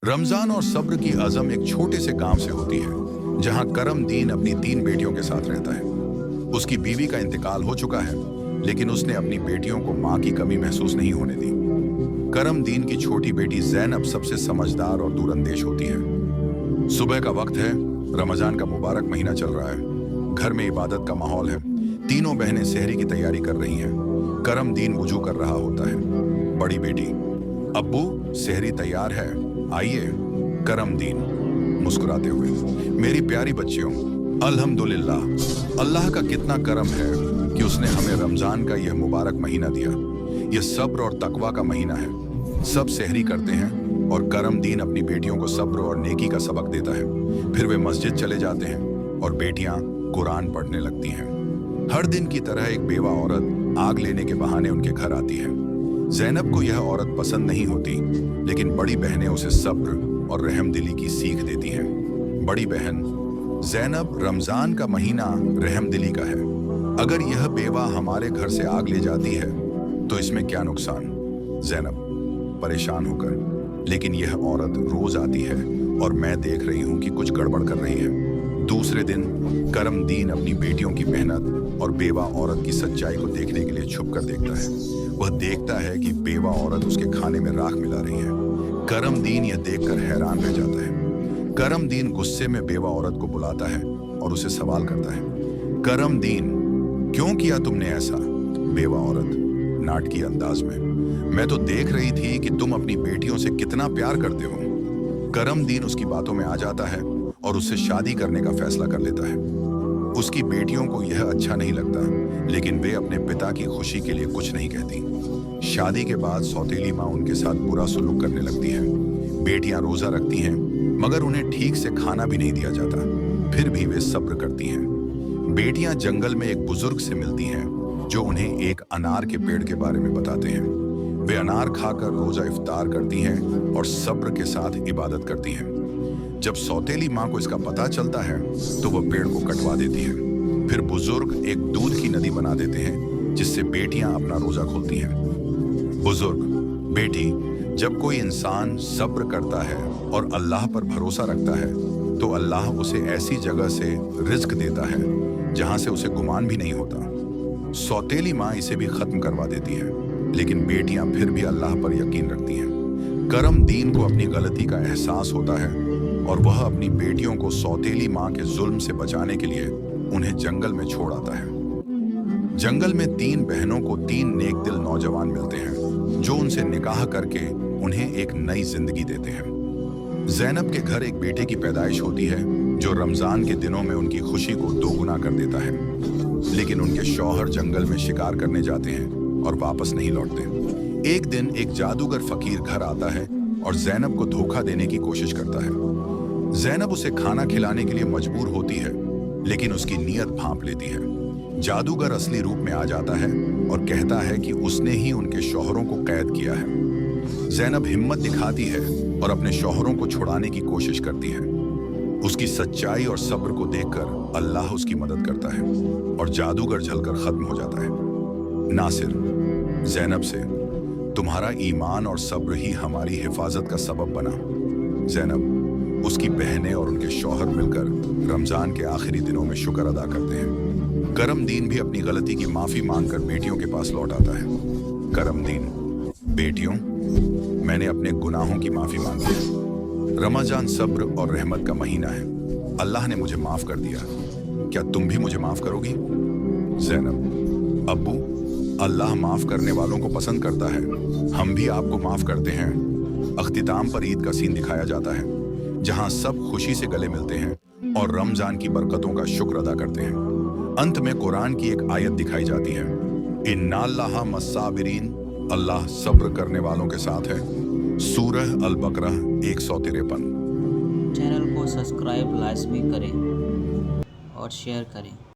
रमजान और सब्र की अज़म एक छोटे से गांव से होती है जहां करम दीन अपनी 3 बेटियों के साथ रहता है। उसकी बीवी का इंतकाल हो चुका है, लेकिन उसने अपनी बेटियों को मां की कमी महसूस नहीं होने दी। करम दीन की छोटी बेटी ज़ैनब सबसे समझदार और दूरंदेश होती है। सुबह का वक्त है, रमजान का मुबारक महीना चल रहा है। घर में इबादत का माहौल है। तीनों बहनें सहरी की तैयारी कर रही हैं। करम दीन वुजू कर रहा होता है। बड़ी बेटी, अब्बू सहरी तैयार है, आइए। करम दीन मुस्कुराते हुए, मेरी प्यारी बच्चियों, अल्हम्दुलिल्लाह, अल्लाह का कितना करम है कि उसने हमें रमजान का यह मुबारक महीना दिया। यह सब्र और तकवा का महीना है। सब सहरी करते हैं और करम दीन अपनी बेटियों को सब्र और नेकी का सबक देता है। फिर वे मस्जिद चले जाते हैं और बेटियां कुरान पढ़ने लगती हैं। हर दिन की तरह एक बेवा औरत आग लेने के बहाने उनके घर आती है। ज़ैनब को यह औरत पसंद नहीं होती, लेकिन बड़ी बहनें उसे सब्र और रहमदिली की सीख देती हैं। बड़ी बहन, ज़ैनब, रमजान का महीना रहमदिली का है। अगर यह बेवा हमारे घर से आग ले जाती है तो इसमें क्या नुकसान? ज़ैनब परेशान होकर, लेकिन यह औरत रोज आती है और मैं देख रही हूं कि कुछ गड़बड़ कर रही है। दूसरे दिन करम दीन अपनी बेटियों की मेहनत और बेवा औरत की सच्चाई को देखने के लिए छुप कर देखता है। वह देखता है कि बेवा औरत उसके खाने में राख मिला रही है। करम दीन यह देखकर हैरान रह जाता है। करम दीन गुस्से में बेवा औरत को बुलाता है और उसे सवाल करता है, करम दीन, क्यों किया तुमने ऐसा? बेवा औरत नाटकीय अंदाज में, मैं तो देख रही थी कि तुम अपनी बेटियों से कितना प्यार करते हो। करम दीन उसकी बातों में आ जाता है और उससे शादी करने का फैसला कर लेता है। उसकी बेटियों को यह अच्छा नहीं लगता, लेकिन वे अपने पिता की खुशी के लिए कुछ नहीं कहती। शादी के बाद सौतेली माँ उनके साथ बुरा सुलूक करने लगती है। बेटियां रोजा रखती हैं, मगर उन्हें ठीक से खाना भी नहीं दिया जाता। फिर भी वे सब्र करती हैं। बेटियां जंगल में एक बुजुर्ग से मिलती हैं जो उन्हें एक अनार के पेड़ के बारे में बताते हैं। वे अनार खाकर रोजा इफ्तार करती हैं और सब्र के साथ इबादत करती हैं। जब सौतेली माँ को इसका पता चलता है तो वह पेड़ को कटवा देती है। फिर बुजुर्ग एक दूध की नदी बना देते हैं जिससे बेटियां अपना रोजा खोलती हैं। बुजुर्ग, बेटी, जब कोई इंसान सब्र करता है और अल्लाह पर भरोसा रखता है तो अल्लाह उसे ऐसी जगह से रिज्क देता है जहां से उसे गुमान भी नहीं होता। सौतेली माँ इसे भी खत्म करवा देती है, लेकिन बेटियां फिर भी अल्लाह पर यकीन रखती हैं। करम दीन को अपनी गलती का एहसास होता है और वह अपनी बेटियों को सौतेली माँ के जुल्म से बचाने के लिए उन्हें जंगल में छोड़ आता है। जंगल में 3 बहनों को 3 नेक दिल नौजवान मिलते हैं जो उनसे निकाह करके उन्हें एक नई जिंदगी देते हैं। ज़ैनब के घर एक बेटे की पैदाइश होती है जो रमजान के दिनों में उनकी खुशी को दोगुना कर देता है, लेकिन उनके शौहर जंगल में शिकार करने जाते हैं और वापस नहीं लौटते। एक दिन एक जादूगर फकीर घर आता है और ज़ैनब को धोखा देने की कोशिश करता है। ज़ैनब उसे खाना खिलाने के लिए मजबूर होती है, लेकिन उसकी नीयत भांप लेती है। जादूगर असली रूप में आ जाता है और कहता है कि उसने ही उनके शौहरों को कैद किया है। ज़ैनब हिम्मत दिखाती है और अपने शौहरों को छुड़ाने की कोशिश करती है। उसकी सच्चाई और सब्र को देखकर अल्लाह उसकी मदद करता है और जादूगर जलकर खत्म हो जाता है। नासिर, ज़ैनब से, तुम्हारा ईमान और सब्र ही हमारी हिफाजत का सबब बना। ज़ैनब, उसकी बहनें और उनके शौहर मिलकर रमजान के आखिरी दिनों में शुक्र अदा करते हैं। करम दीन भी अपनी गलती की माफी मांगकर बेटियों के पास लौट आता है। करम दीन, बेटियों, मैंने अपने गुनाहों की माफी मांगी है। रमजान सब्र और रहमत का महीना है। अल्लाह ने मुझे माफ कर दिया। क्या तुम भी मुझे माफ करोगी? ज़ैनब, अब्बू, अल्लाह माफ करने वालों को पसंद करता है। हम भी आपको माफ करते हैं। अख्तिताम पर ईद का सीन दिखाया जाता है जहां सब खुशी से गले मिलते हैं और रमजान की बरकतों का शुक्र अदा करते हैं। अंत में कुरान की एक आयत दिखाई जाती है, इन्नाल्लाहा मस्साबिरीन, अल्लाह सब्र करने वालों के साथ है। सूरह अल बकरा 153। चैनल को सब्सक्राइब लाजमी करें और शेयर करें।